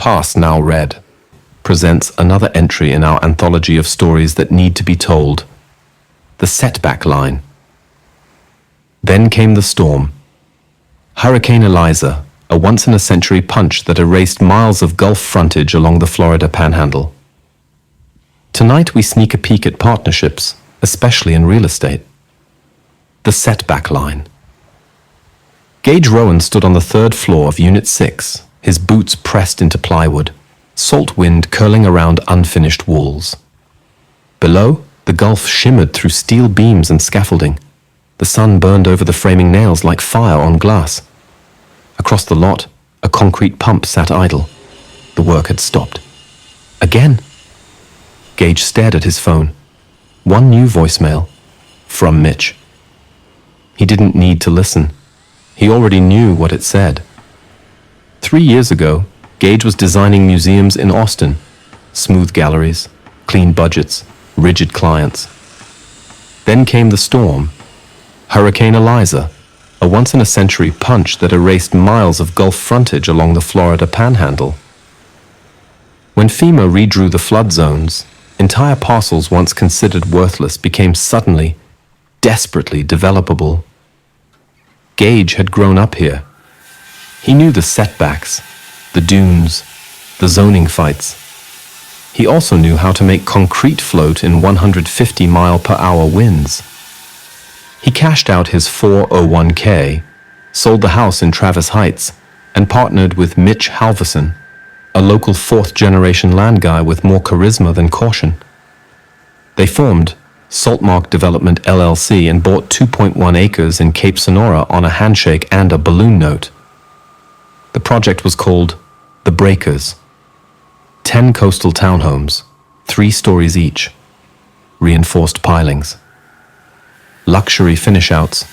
PastNowRead presents another entry in our anthology of stories that need to be told. The Setback line. Then came the storm. Hurricane Eliza, a once-in-a-century punch that erased miles of Gulf frontage along the Florida Panhandle. Tonight we sneak a peek at partnerships, especially in real estate. The Setback line. Gage Rowan stood on the third floor of Unit 6, his boots pressed into plywood, salt wind curling around unfinished walls. Below, the Gulf shimmered through steel beams and scaffolding. The sun burned over the framing nails like fire on glass. Across the lot, a concrete pump sat idle. The work had stopped. Again. Gage stared at his phone. One new voicemail. From Mitch. He didn't need to listen. He already knew what it said. 3 years ago, Gage was designing museums in Austin. Smooth galleries, clean budgets, rigid clients. Then came the storm. Hurricane Eliza, a once-in-a-century punch that erased miles of Gulf frontage along the Florida Panhandle. When FEMA redrew the flood zones, entire parcels once considered worthless became suddenly, desperately developable. Gage had grown up here. He knew the setbacks, the dunes, the zoning fights. He also knew how to make concrete float in 150-mile-per-hour winds. He cashed out his 401k, sold the house in Travis Heights, and partnered with Mitch Halverson, a local fourth-generation land guy with more charisma than caution. They formed Saltmark Development LLC and bought 2.1 acres in Cape Sonora on a handshake and a balloon note. The project was called The Breakers. 10 coastal townhomes, 3 stories each, reinforced pilings, luxury finish-outs,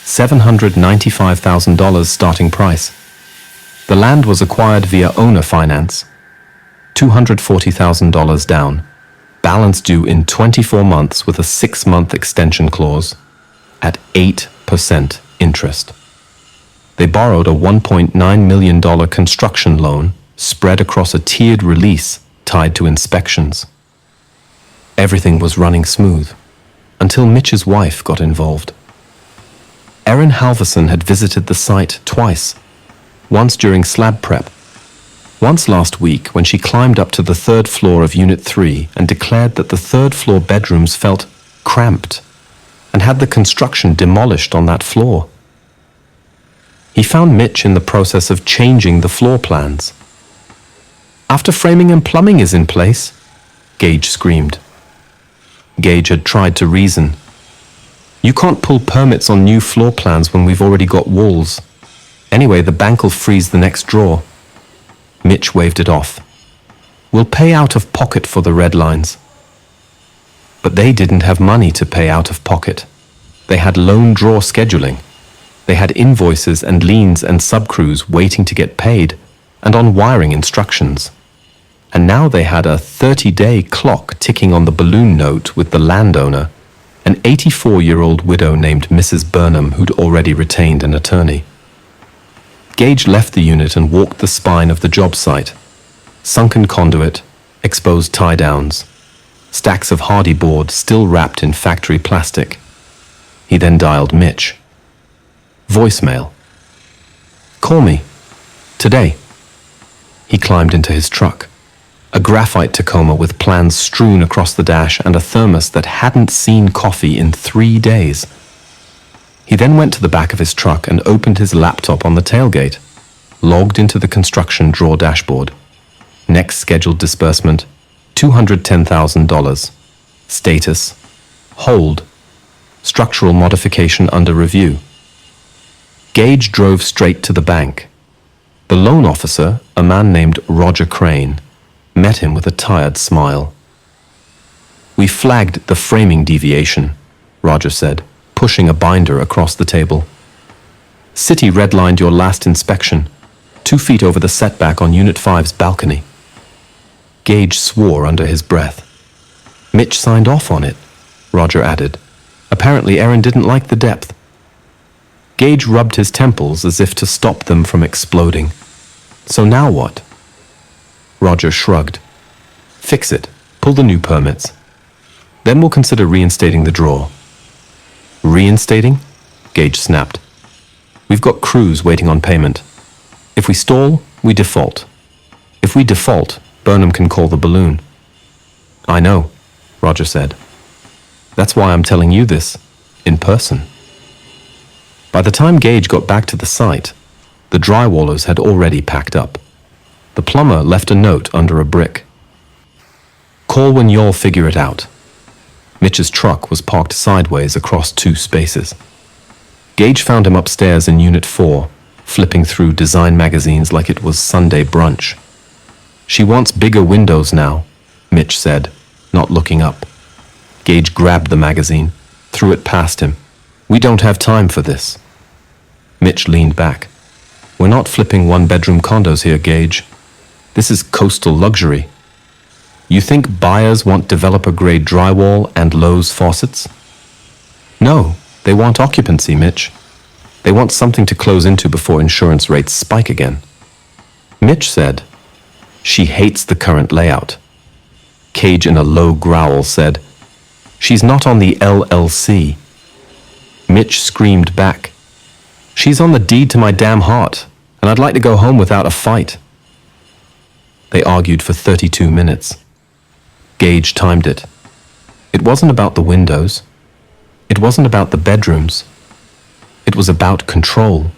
$795,000 starting price. The land was acquired via owner finance, $240,000 down, balance due in 24 months with a 6-month extension clause at 8% interest. They borrowed a $1.9 million construction loan spread across a tiered release tied to inspections. Everything was running smooth until Mitch's wife got involved. Erin Halverson had visited the site twice, once during slab prep, once last week when she climbed up to the 3rd floor of Unit 3 and declared that the 3rd floor bedrooms felt cramped and had the construction demolished on that floor. He found Mitch in the process of changing the floor plans. "After framing and plumbing is in place," Gage screamed. Gage had tried to reason. "You can't pull permits on new floor plans when we've already got walls. Anyway, the bank will freeze the next draw." Mitch waved it off. "We'll pay out of pocket for the red lines." But they didn't have money to pay out of pocket. They had loan draw scheduling. They had invoices and liens and subcrews waiting to get paid and on wiring instructions. And now they had a 30-day clock ticking on the balloon note with the landowner, an 84-year-old widow named Mrs. Burnham who'd already retained an attorney. Gage left the unit and walked the spine of the job site. Sunken conduit, exposed tie-downs, stacks of hardy board still wrapped in factory plastic. He then dialed Mitch. Voicemail. "Call me. Today." He climbed into his truck. A graphite Tacoma with plans strewn across the dash and a thermos that hadn't seen coffee in 3 days. He then went to the back of his truck and opened his laptop on the tailgate, logged into the construction draw dashboard. Next scheduled disbursement, $210,000. Status, hold. Structural modification under review. Gage drove straight to the bank. The loan officer, a man named Roger Crane, met him with a tired smile. "We flagged the framing deviation," Roger said, pushing a binder across the table. "City redlined your last inspection, 2 feet over the setback on Unit 5's balcony." Gage swore under his breath. "Mitch signed off on it," Roger added. "Apparently Erin didn't like the depth." Gage rubbed his temples as if to stop them from exploding. "So now what?" Roger shrugged. Fix it. Pull the new permits. Then we'll consider reinstating the draw. Reinstating? Gage snapped. We've got crews waiting on payment. If we stall, we default. If we default, Burnham can call the balloon. I know, Roger said. That's why I'm telling you this, in person. By the time Gage got back to the site, the drywallers had already packed up. The plumber left a note under a brick. Call when you'll figure it out. Mitch's truck was parked sideways across 2 spaces. Gage found him upstairs in Unit 4, flipping through design magazines like it was Sunday brunch. She wants bigger windows now, Mitch said, not looking up. Gage grabbed the magazine, threw it past him. We don't have time for this. Mitch leaned back. We're not flipping 1-bedroom condos here, Gage. This is coastal luxury. You think buyers want developer-grade drywall and Lowe's faucets? No, they want occupancy, Mitch. They want something to close into before insurance rates spike again. Mitch said, she hates the current layout. Gage, in a low growl, said, she's not on the LLC. Mitch screamed back, she's on the deed to my damn heart, and I'd like to go home without a fight. They argued for 32 minutes. Gage timed it. It wasn't about the windows. It wasn't about the bedrooms. It was about control.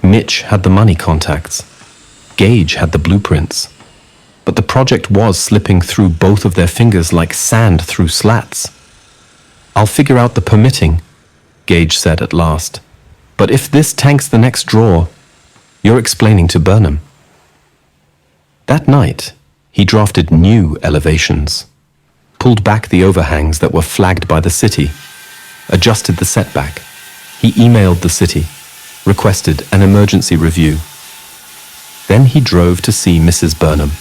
Mitch had the money contacts. Gage had the blueprints. But the project was slipping through both of their fingers like sand through slats. I'll figure out the permitting, Gage said at last. But if this tanks the next draw, you're explaining to Burnham. That night, he drafted new elevations, pulled back the overhangs that were flagged by the city, adjusted the setback. He emailed the city, requested an emergency review. Then he drove to see Mrs. Burnham.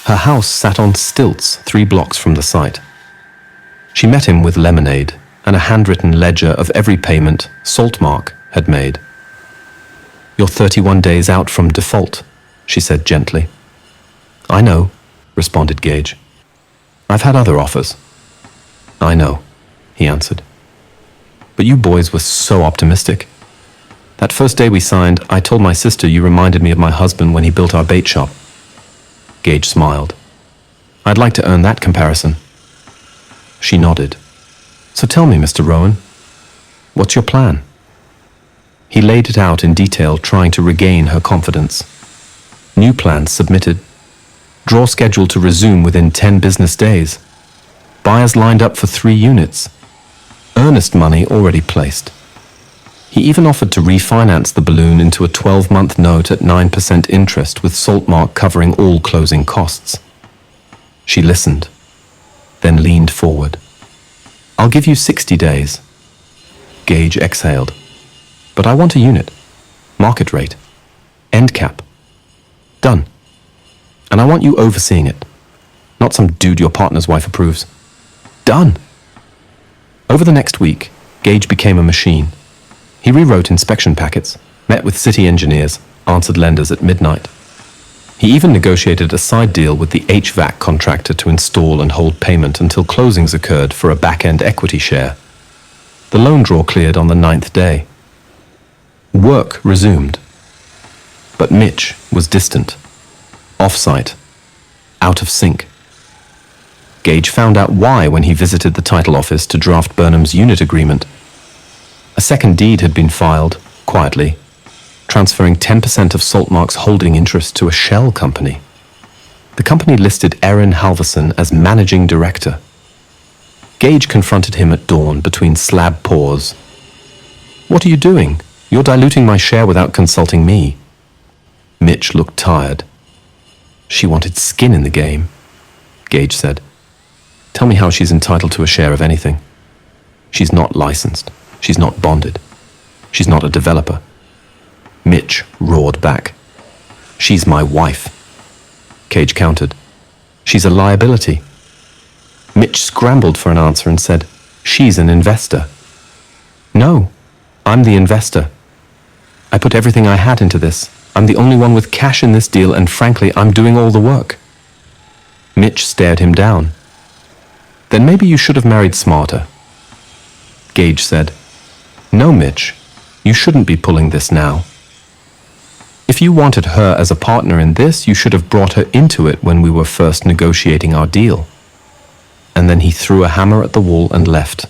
Her house sat on stilts 3 blocks from the site. She met him with lemonade and a handwritten ledger of every payment Saltmark had made. You're 31 days out from default, she said gently. I know, responded Gage. I've had other offers. I know, he answered. But you boys were so optimistic. That first day we signed, I told my sister you reminded me of my husband when he built our bait shop. Gage smiled. I'd like to earn that comparison. She nodded. So tell me, Mr. Rowan, what's your plan? He laid it out in detail, trying to regain her confidence. New plans submitted. Draw scheduled to resume within 10 business days. Buyers lined up for 3 units. Earnest money already placed. He even offered to refinance the balloon into a 12-month note at 9% interest with Saltmark covering all closing costs. She listened, then leaned forward. I'll give you 60 days. Gage exhaled. But I want a unit. Market rate. End cap. Done. And I want you overseeing it. Not some dude your partner's wife approves. Done. Over the next week, Gage became a machine. He rewrote inspection packets, met with city engineers, answered lenders at midnight. He even negotiated a side deal with the HVAC contractor to install and hold payment until closings occurred for a back-end equity share. The loan draw cleared on the 9th day. Work resumed. But Mitch was distant, off-site, out of sync. Gage found out why when he visited the title office to draft Burnham's unit agreement. A second deed had been filed, quietly, transferring 10% of Saltmark's holding interest to a shell company. The company listed Erin Halverson as managing director. Gage confronted him at dawn between slab paws. What are you doing? You're diluting my share without consulting me. Mitch looked tired. She wanted skin in the game, Gage said. Tell me how she's entitled to a share of anything. She's not licensed. She's not bonded. She's not a developer. Mitch roared back. She's my wife. Gage countered. She's a liability. Mitch scrambled for an answer and said, she's an investor. No, I'm the investor. I put everything I had into this, I'm the only one with cash in this deal, and frankly, I'm doing all the work. Mitch stared him down. Then maybe you should have married smarter. Gage said, No, Mitch, you shouldn't be pulling this now. If you wanted her as a partner in this, you should have brought her into it when we were first negotiating our deal. And then he threw a hammer at the wall and left.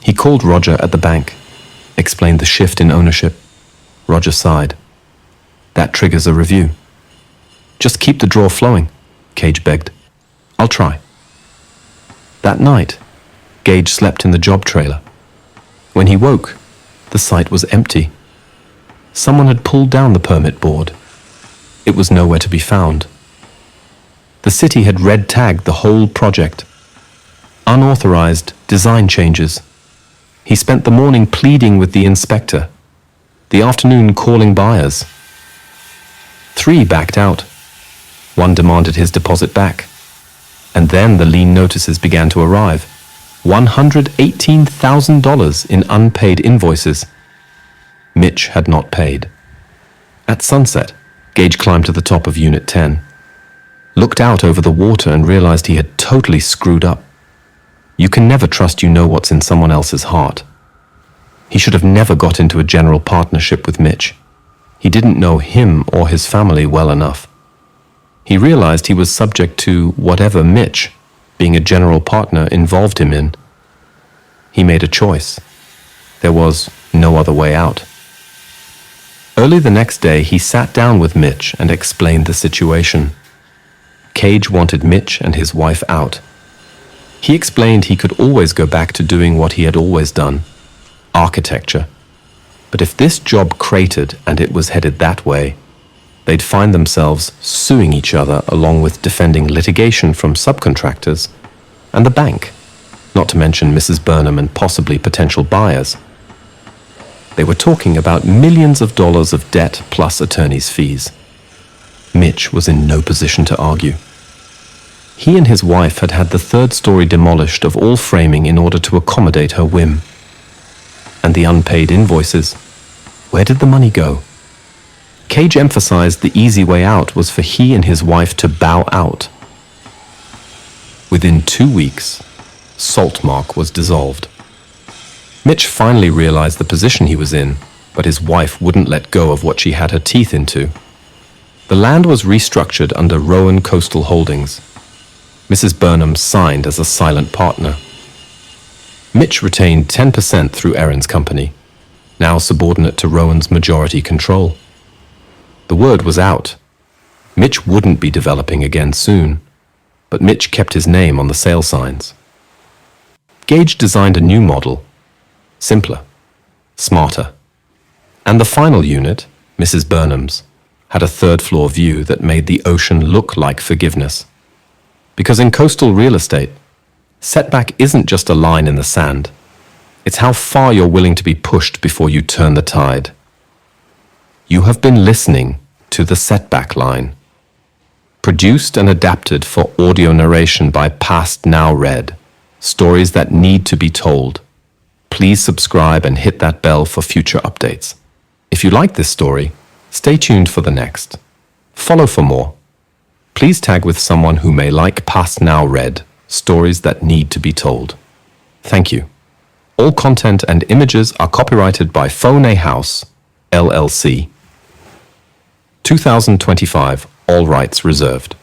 He called Roger at the bank, explained the shift in ownership. Roger sighed. That triggers a review. Just keep the draw flowing, Gage begged. I'll try. That night, Gage slept in the job trailer. When he woke, the site was empty. Someone had pulled down the permit board. It was nowhere to be found. The city had red-tagged the whole project. Unauthorized design changes. He spent the morning pleading with the inspector, the afternoon calling buyers. 3 backed out. 1 demanded his deposit back. And then the lien notices began to arrive. $118,000 in unpaid invoices. Mitch had not paid. At sunset, Gage climbed to the top of Unit 10, looked out over the water and realized he had totally screwed up. You can never trust you know what's in someone else's heart. He should have never got into a general partnership with Mitch. He didn't know him or his family well enough. He realized he was subject to whatever Mitch, being a general partner, involved him in. He made a choice. There was no other way out. Early the next day, he sat down with Mitch and explained the situation. Gage wanted Mitch and his wife out. He explained he could always go back to doing what he had always done, architecture. But if this job cratered and it was headed that way, they'd find themselves suing each other along with defending litigation from subcontractors and the bank, not to mention Mrs. Burnham and possibly potential buyers. They were talking about millions of dollars of debt plus attorney's fees. Mitch was in no position to argue. He and his wife had had the 3rd story demolished of all framing in order to accommodate her whim. And the unpaid invoices, where did the money go? Gage emphasized the easy way out was for he and his wife to bow out. Within 2 weeks, Saltmark was dissolved. Mitch finally realized the position he was in, but his wife wouldn't let go of what she had her teeth into. The land was restructured under Rowan Coastal Holdings. Mrs. Burnham signed as a silent partner. Mitch retained 10% through Erin's company, now subordinate to Rowan's majority control. The word was out. Mitch wouldn't be developing again soon, but Mitch kept his name on the sale signs. Gage designed a new model, simpler, smarter. And the final unit, Mrs. Burnham's, had a 3rd-floor view that made the ocean look like forgiveness. Because in coastal real estate, setback isn't just a line in the sand. It's how far you're willing to be pushed before you turn the tide. You have been listening to The Setback Line, produced and adapted for audio narration by PastNowRead, stories that need to be told. Please subscribe and hit that bell for future updates. If you like this story, stay tuned for the next. Follow for more. Please tag with someone who may like PastNowRead, stories that need to be told. Thank you. All content and images are copyrighted by Phone House, LLC. 2025, all rights reserved.